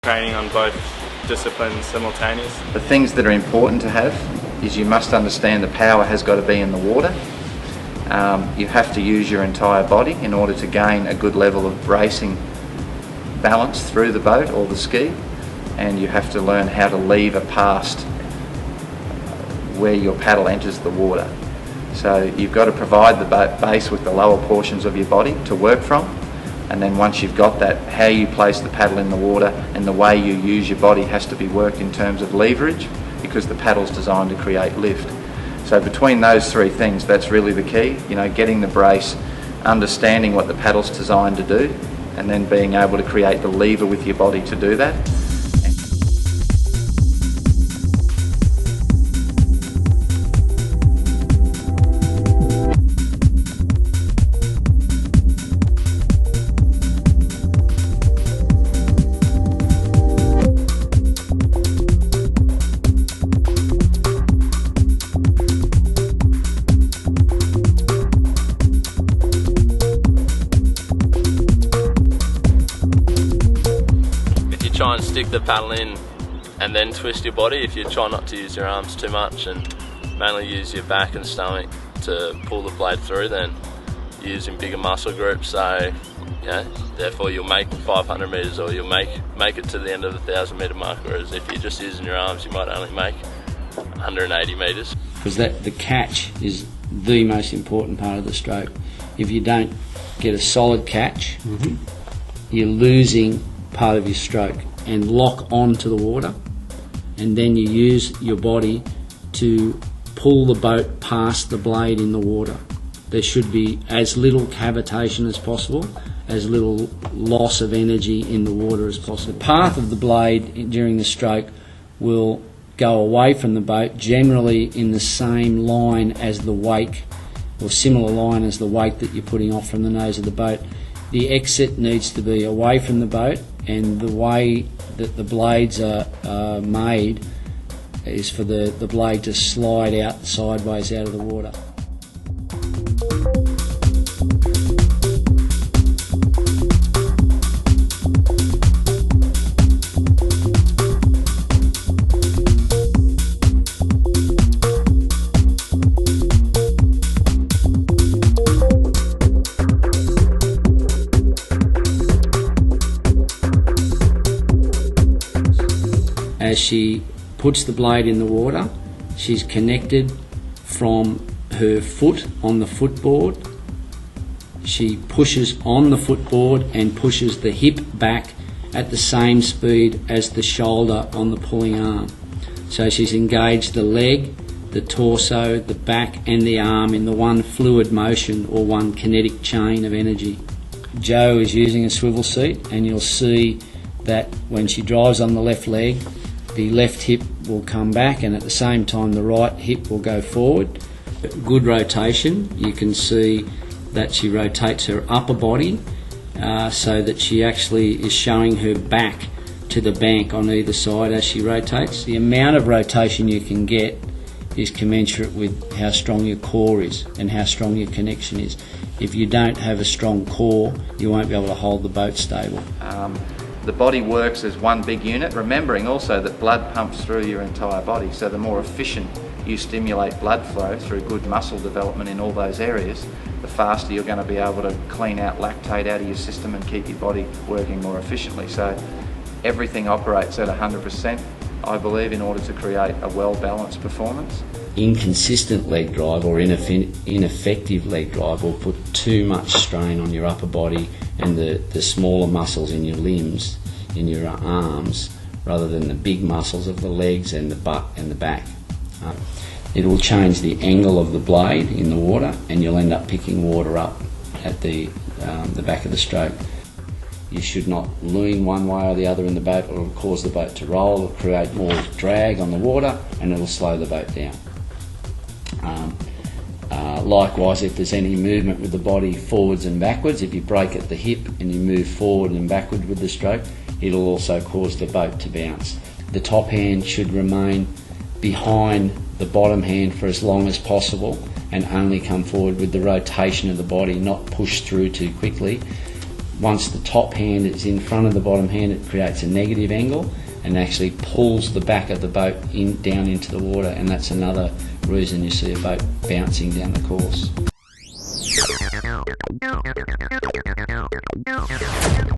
training on both disciplines simultaneously. The things that are important to have is you must understand the power has got to be in the water. You have to use your entire body in order to gain a good level of bracing balance through the boat or the ski, and you have to learn how to lever past where your paddle enters the water. So you've got to provide the base with the lower portions of your body to work from, and then once you've got that, how you place the paddle in the water and the way you use your body has to be worked in terms of leverage, because the paddle's designed to create lift. So between those three things, that's really the key, getting the brace, understanding what the paddle's designed to do, and then being able to create the lever with your body to do that. Try and stick the paddle in and then twist your body. If you try not to use your arms too much and mainly use your back and stomach to pull the blade through, then you're using bigger muscle groups, so therefore you'll make 500 metres or you'll make it to the end of the 1,000 metre mark, whereas if you're just using your arms you might only make 180 metres. Because the catch is the most important part of the stroke. If you don't get a solid catch, you're losing part of your stroke, and lock onto the water, and then you use your body to pull the boat past the blade in the water. There should be as little cavitation as possible, as little loss of energy in the water as possible. The path of the blade during the stroke will go away from the boat, generally in the same line as the wake, or similar line as the wake that you're putting off from the nose of the boat. The exit needs to be away from the boat, and the way that the blades are made is for the blade to slide out sideways out of the water. As she puts the blade in the water, she's connected from her foot on the footboard. She pushes on the footboard and pushes the hip back at the same speed as the shoulder on the pulling arm. So she's engaged the leg, the torso, the back and the arm in the one fluid motion or one kinetic chain of energy. Jo is using a swivel seat, and you'll see that when she drives on the left leg, the left hip will come back, and at the same time the right hip will go forward. Good rotation. You can see that she rotates her upper body so that she actually is showing her back to the bank on either side as she rotates. The amount of rotation you can get is commensurate with how strong your core is and how strong your connection is. If you don't have a strong core, you won't be able to hold the boat stable. The body works as one big unit, remembering also that blood pumps through your entire body, so the more efficient you stimulate blood flow through good muscle development in all those areas, the faster you're going to be able to clean out lactate out of your system and keep your body working more efficiently. So everything operates at 100%, I believe, in order to create a well-balanced performance. Inconsistent leg drive or ineffective leg drive will put too much strain on your upper body and the smaller muscles in your limbs, in your arms, rather than the big muscles of the legs and the butt and the back. It will change the angle of the blade in the water, and you'll end up picking water up at the back of the stroke. You should not lean one way or the other in the boat, or it'll cause the boat to roll, it'll create more drag on the water, and it'll slow the boat down. Likewise, if there's any movement with the body forwards and backwards, if you break at the hip and you move forward and backward with the stroke, it'll also cause the boat to bounce. The top hand should remain behind the bottom hand for as long as possible, and only come forward with the rotation of the body, not push through too quickly. once the top hand is in front of the bottom hand, it creates a negative angle and actually pulls the back of the boat down into the water, and that's another reason you see a boat bouncing down the course.